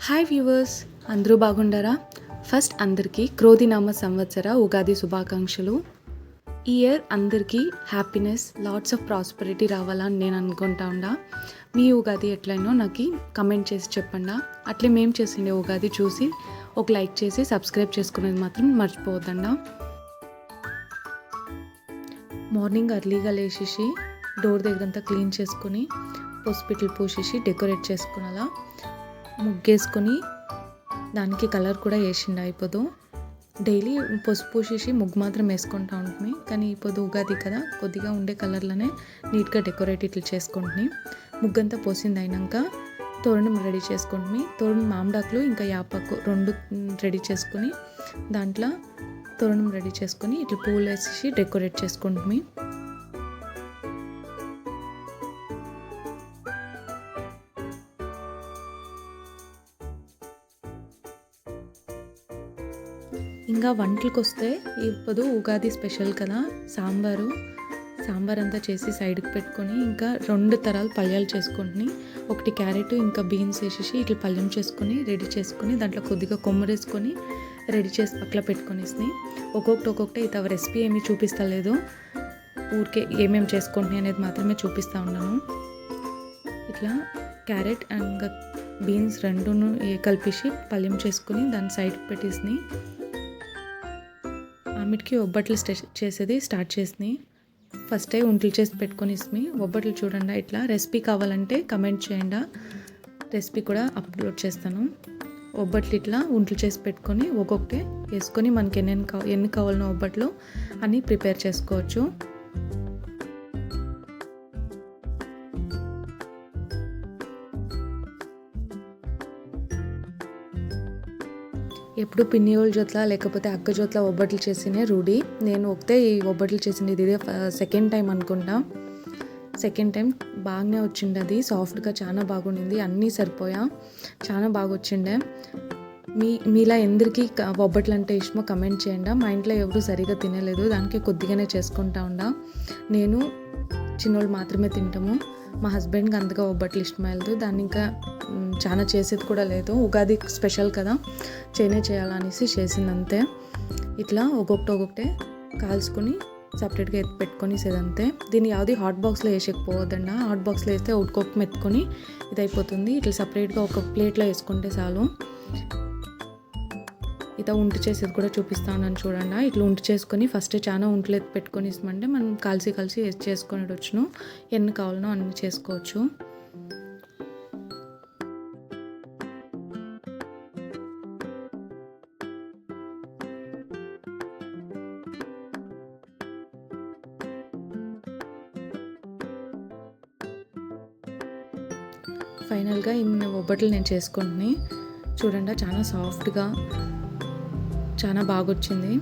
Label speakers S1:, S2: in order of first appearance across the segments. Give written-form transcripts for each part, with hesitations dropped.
S1: Hi viewers, అందరూ బాగుండారా? First అందరికీ క్రోధినామ సంవత్సర ఉగాది శుభాకాంక్షలు. ఈ ఇయర్ అందరికీ హ్యాపీనెస్, లాట్స్ ఆఫ్ ప్రాస్పెరిటీ రావాలని నేను అనుకుంటా ఉండా. మీ ఉగాది ఎట్లయినో నాకు కమెంట్ చేసి చెప్పండి. అట్లే మేము చేసిండే ఉగాది చూసి ఒక లైక్ చేసి సబ్స్క్రైబ్ చేసుకునేది మాత్రం మర్చిపోవద్దండా. మార్నింగ్ అర్లీగా లేచేసి డోర్ దగ్గరంతా క్లీన్ చేసుకొని పసుపిట్లు పూసేసి డెకరేట్ చేసుకునేలా ముగ్గేసుకొని దానికి కలర్ కూడా వేసిండు. అయిపోదు డైలీ పసుపు పూసేసి ముగ్గు మాత్రం వేసుకుంటా ఉంటుంది, కానీ ఇప్పుడు ఉగాది కదా కొద్దిగా ఉండే కలర్లోనే నీట్గా డెకరేట్ ఇట్లా చేసుకుంటుని. ముగ్గంతా పోసింది అయినాక తోరణం రెడీ చేసుకుంటుని. తోరణం మామిడాకులు ఇంకా యాపాకు రెండు రెడీ చేసుకొని దాంట్లో తోరణం రెడీ చేసుకొని ఇట్లా పూలు వేసేసి డెకరేట్ చేసుకుంటుని. ఇంకా వంటలకు వస్తే ఇప్పుడు ఉగాది స్పెషల్ కదా, సాంబార్ అంతా చేసి సైడ్కి పెట్టుకొని ఇంకా 2 తరాలు పల్యాలు చేసుకొని, ఒకటి క్యారెట్ ఇంకా బీన్స్ వేసేసి ఇట్లా పల్యం చేసుకొని రెడీ చేసుకొని దాంట్లో కొద్దిగా కొమ్మరేసుకొని రెడీ చేసి పక్కన పెట్టుకొనేసి ఒక్కొక్కటి ఇత రెసిపీ ఏమీ చూపిస్తలేదు, ఊరికే ఏమేమి చేసుకుంటున్నాయి అనేది మాత్రమే చూపిస్తూ ఉన్నాను. ఇట్లా క్యారెట్ అండ్ బీన్స్ రెండును కలిపేసి పల్యం చేసుకొని దాన్ని సైడ్కి పెట్టేసి ఆమెకి ఒబ్బట్లు చేసేది స్టార్ట్ చేసినాయి. ఫస్ట్ ఉంటలు చేసి పెట్టుకొని ఒబ్బట్లు చూడండి. ఇట్లా రెసిపీ కావాలంటే కమెంట్ చేయండి, రెసిపీ కూడా అప్లోడ్ చేస్తాను. ఒబ్బట్లు ఇట్లా ఉంటలు చేసి పెట్టుకొని ఒక్కొక్కటే వేసుకొని మనకి ఎన్ని కావాలనో ఒబ్బట్లు అని ప్రిపేర్ చేసుకోవచ్చు. ఎప్పుడు పిన్ని వాళ్ళ జొత్ల లేకపోతే అక్క జొత్ల ఒబ్బట్లు చేసినే రూఢి. నేను ఒకటే ఈ ఒబ్బట్లు చేసింది ఇదే సెకండ్ టైం అనుకుంటా. సెకండ్ టైం బాగానే వచ్చిండే, అది సాఫ్ట్గా చాలా బాగుండింది, అన్నీ సరిపోయా, చాలా బాగా వచ్చిండే. మీలా ఎందరికీ ఒబ్బట్లు అంటే ఇష్టమో కమెంట్ చేయండి. మా ఇంట్లో ఎవరు సరిగా తినలేదు, దానికి కొద్దిగానే చేసుకుంటా ఉండా. నేను చిన్నోళ్ళు మాత్రమే తింటాము. మా హస్బెండ్కి అంతగా ఒబ్బట్లు ఇష్టమయ్యలేదు, దాన్ని ఇంకా చాలా చేసేది కూడా లేదు. ఉగాది స్పెషల్ కదా, చేయాలనేసి చేసిందంతే. ఇట్లా ఒక్కొక్కటే కాల్చుకొని సపరేట్గా ఎత్తి పెట్టుకొని సేదంతే. దీన్ని యావది హాట్ బాక్స్లో వేసేకపోవద్దండి, హాట్ బాక్స్లో వేస్తే ఉడుకోక మెత్తుకొని ఇది అయిపోతుంది. ఇట్లా సపరేట్గా ఒక ప్లేట్లో వేసుకుంటే చాలు. ఇట్లా ఉంటు చేసేది కూడా చూపిస్తా ఉన్నాను చూడండి. ఇట్లా ఉంటు చేసుకొని ఫస్ట్ చాలా ఉంటలు ఎత్తి పెట్టుకొని ఇస్తామంటే మనం కలిసి చేసుకొని వచ్చును, ఎన్ని కావాలనో అన్ని చేసుకోవచ్చు. ఫైనల్గా ఇన్ని ఒబ్బట్లు నేను చేసుకుంటుని చూడండి, చాలా సాఫ్ట్గా చాలా బాగా వచ్చింది.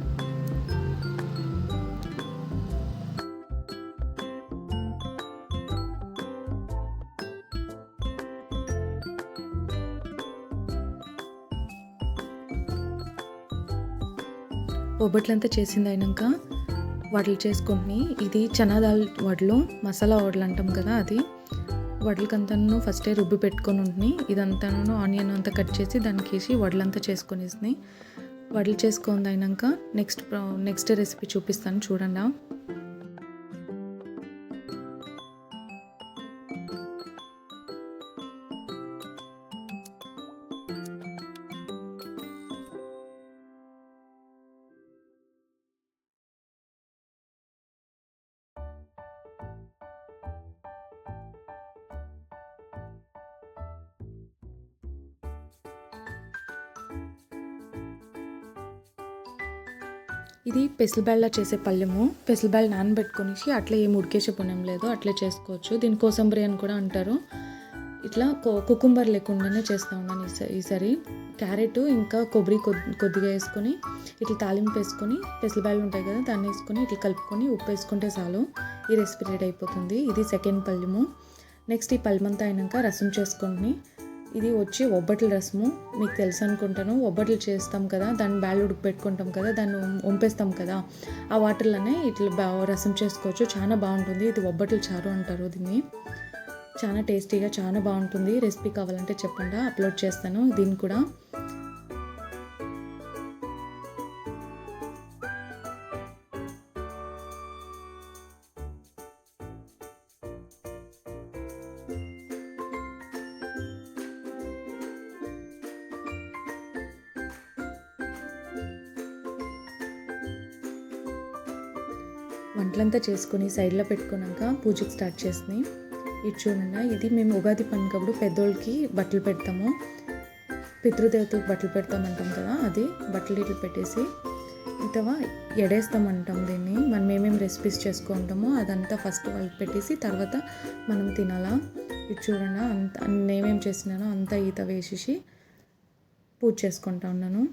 S1: ఒబ్బట్లంతా చేసింది అయినాక వడలు చేసుకుంటుని. ఇది చనాదాల్ వడలు, మసాలా వడలు అంటాం కదా, అది వడలకంతాను ఫస్టే రుబ్బి పెట్టుకొని ఉంటుంది. ఇదంతాను ఆనియన్ అంతా కట్ చేసి దానికి వేసి వడలంతా చేసుకొనేసి వడలు చేసుకుంది అయినాక నెక్స్ట్ రెసిపీ చూపిస్తాను చూడండి. ఇది పెసలబ్యాళ్ళ చేసే పళ్ళెము. పెసలబ్యాళ్ళు నానబెట్టుకొనేసి అట్లా ఏం ఉడికేసే పుణ్యం లేదు, అట్లా చేసుకోవచ్చు. దీని కోసంబరి అని కూడా అంటారు. ఇట్లా కుకుంబర్ లేకుండానే చేస్తూ ఉన్నాను ఈసారి. క్యారెట్ ఇంకా కొబ్బరి కొద్దిగా వేసుకొని ఇట్లా తాలింపు వేసుకొని పెసలబ్యాళ్ళు ఉంటాయి కదా దాన్ని వేసుకొని ఇట్లా కలుపుకొని ఉప్పు వేసుకుంటే చాలు, ఈ రెసిపీ రెడీ అయిపోతుంది. ఇది సెకండ్ పళ్ళెము. నెక్స్ట్ ఈ పళ్ళెమంతా అయినాక రసం చేసుకొని, ఇది వచ్చి ఒబ్బట్ల రసము, మీకు తెలుసు అనుకుంటాను. ఒబ్బట్లు చేస్తాం కదా, దాన్ని బ్యాళ్ళు ఉడకపెట్టుకుంటాం కదా, దాన్ని వంపేస్తాం కదా, ఆ వాటర్లోనే ఇట్లా రసం చేసుకోవచ్చు, చాలా బాగుంటుంది. ఇది ఒబ్బట్ల చారు అంటారు దీన్ని. చాలా టేస్టీగా చాలా బాగుంటుంది. రెసిపీ కావాలంటే చెప్పండి, అప్లోడ్ చేస్తాను దీన్ని కూడా. వంటలంతా చేసుకొని సైడ్లో పెట్టుకున్నాక పూజకి స్టార్ట్ చేసినాయి. ఇది చూడండి, ఇది మేము ఉగాది పండుగప్పుడు పెద్దోళ్ళకి బట్టలు పెడతాము, పితృదేవతలకు బట్టలు పెడతామంటాం కదా, అది బట్టలు ఇట్లా పెట్టేసి ఇంతవా ఎడేస్తామంటాం దీన్ని. మనం ఏమేమి రెసిపీస్ చేసుకుంటామో అదంతా ఫస్ట్ వాళ్ళకి పెట్టేసి తర్వాత మనం తినాలా. ఇది చూడండి, అంత నేనేమేమి చేసినానో అంతా ఈత వేసేసి పూజ చేసుకుంటా ఉన్నాను.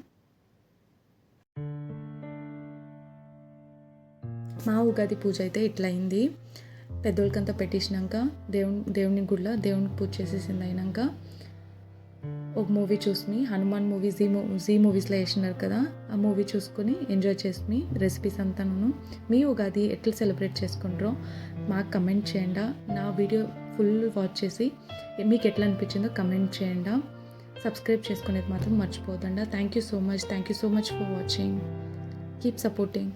S1: మా ఉగాది పూజ అయితే ఇట్లా అయింది. పెద్దోళ్ళకంతా పెట్టేసినాక దేవుని గుడిలో దేవునికి పూజ చేసేసింది. అయినాక ఒక మూవీ చూసుకుని, హనుమాన్ మూవీ జీ మూవీస్లో వేసినారు కదా, ఆ మూవీ చూసుకొని ఎంజాయ్ చేసుకుని రెసిపీస్ అంతాను. మీ ఉగాది ఎట్లా సెలబ్రేట్ చేసుకుంటారో మాకు కమెంట్ చేయండి. నా వీడియో ఫుల్ వాచ్ చేసి మీకు ఎట్లా అనిపించిందో కమెంట్ చేయండి. సబ్స్క్రైబ్ చేసుకునేది మాత్రం మర్చిపోదండి. Thank you so much for watching. Keep supporting.